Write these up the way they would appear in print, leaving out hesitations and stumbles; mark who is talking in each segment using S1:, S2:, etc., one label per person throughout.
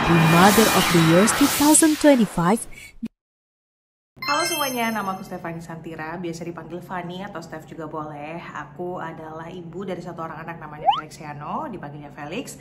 S1: the Mother of the Years 2025.
S2: Halo semuanya, nama aku Stephanie Santira, biasa dipanggil Fanny atau Steph juga boleh. Aku adalah ibu dari satu orang anak namanya Felixiano, dipanggilnya Felix.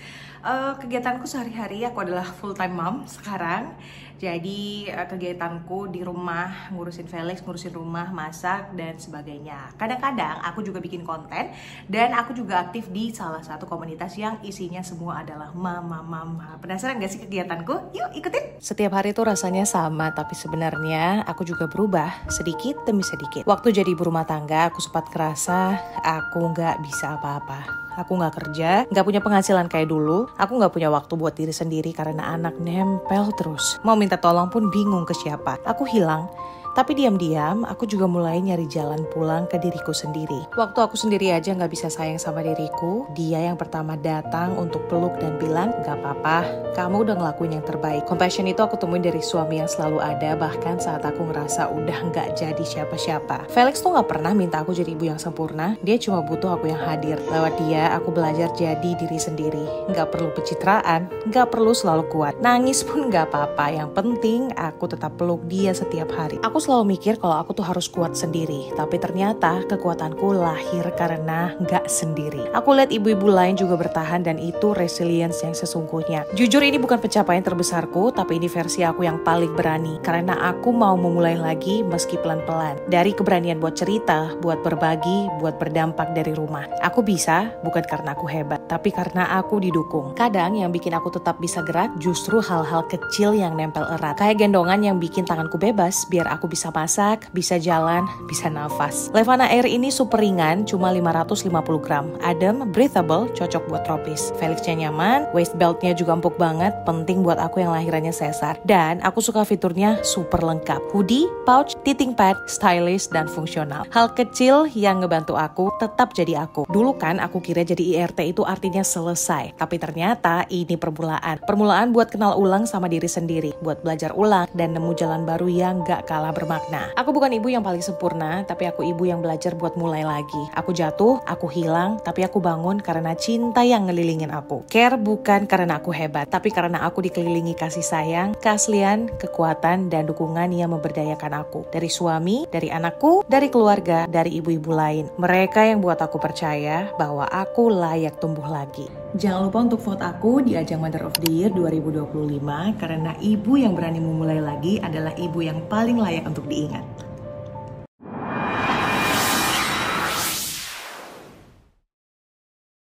S2: Kegiatanku sehari-hari, aku adalah full time mom sekarang. Jadi kegiatanku di rumah, ngurusin Felix, ngurusin rumah, masak, dan sebagainya. Kadang-kadang aku juga bikin konten, dan aku juga aktif di salah satu komunitas yang isinya semua adalah mama-mama. Penasaran gak sih kegiatanku? Yuk ikutin!
S3: Setiap hari tuh rasanya sama, tapi sebenarnya aku juga berubah sedikit demi sedikit. Waktu jadi ibu rumah tangga, aku sempat ngerasa aku nggak bisa apa-apa. Aku nggak kerja, nggak punya penghasilan kayak dulu. Aku nggak punya waktu buat diri sendiri karena anak nempel terus. Mau minta tolong pun bingung ke siapa. Aku hilang. Tapi diam-diam aku juga mulai nyari jalan pulang ke diriku sendiri. Waktu aku sendiri aja gak bisa sayang sama diriku, dia yang pertama datang untuk peluk dan bilang, gak apa-apa, kamu udah ngelakuin yang terbaik. Compassion itu aku temuin dari suami yang selalu ada, bahkan saat aku ngerasa udah gak jadi siapa-siapa. Felix tuh gak pernah minta aku jadi ibu yang sempurna, dia cuma butuh aku yang hadir. Lewat dia, aku belajar jadi diri sendiri. Gak perlu pencitraan, gak perlu selalu kuat. Nangis pun gak apa-apa, yang penting aku tetap peluk dia setiap hari. Aku selalu mikir kalau aku tuh harus kuat sendiri, tapi ternyata kekuatanku lahir karena nggak sendiri. Aku lihat ibu-ibu lain juga bertahan dan itu resilience yang sesungguhnya. Jujur ini bukan pencapaian terbesarku, tapi ini versi aku yang paling berani. Karena aku mau memulai lagi meski pelan-pelan. Dari keberanian buat cerita, buat berbagi, buat berdampak dari rumah. Aku bisa, bukan karena aku hebat, tapi karena aku didukung. Kadang yang bikin aku tetap bisa gerak justru hal-hal kecil yang nempel erat. Kayak gendongan yang bikin tanganku bebas, biar aku bisa masak, bisa jalan, bisa nafas. Levana Air ini super ringan, cuma 550 gram. Adem, breathable, cocok buat tropis. Felixnya nyaman, waist beltnya juga empuk banget, penting buat aku yang lahirannya sesar. Dan aku suka fiturnya super lengkap. Hoodie, pouch, titing pad, stylish, dan fungsional. Hal kecil yang ngebantu aku tetap jadi aku. Dulu kan aku kira jadi IRT itu artinya selesai. Tapi ternyata ini permulaan. Permulaan buat kenal ulang sama diri sendiri. Buat belajar ulang dan nemu jalan baru yang gak kalah bermakna. Aku bukan ibu yang paling sempurna, tapi aku ibu yang belajar buat mulai lagi. Aku jatuh, aku hilang, tapi aku bangun karena cinta yang ngelilingin aku. Care bukan karena aku hebat, tapi karena aku dikelilingi kasih sayang, keaslian, kekuatan, dan dukungan yang memberdayakan aku. Dari suami, dari anakku, dari keluarga, dari ibu-ibu lain. Mereka yang buat aku percaya bahwa aku layak tumbuh lagi.
S2: Jangan lupa untuk vote aku di ajang Mother of the Year 2025 karena ibu yang berani memulai lagi adalah ibu yang paling layak untuk diingat.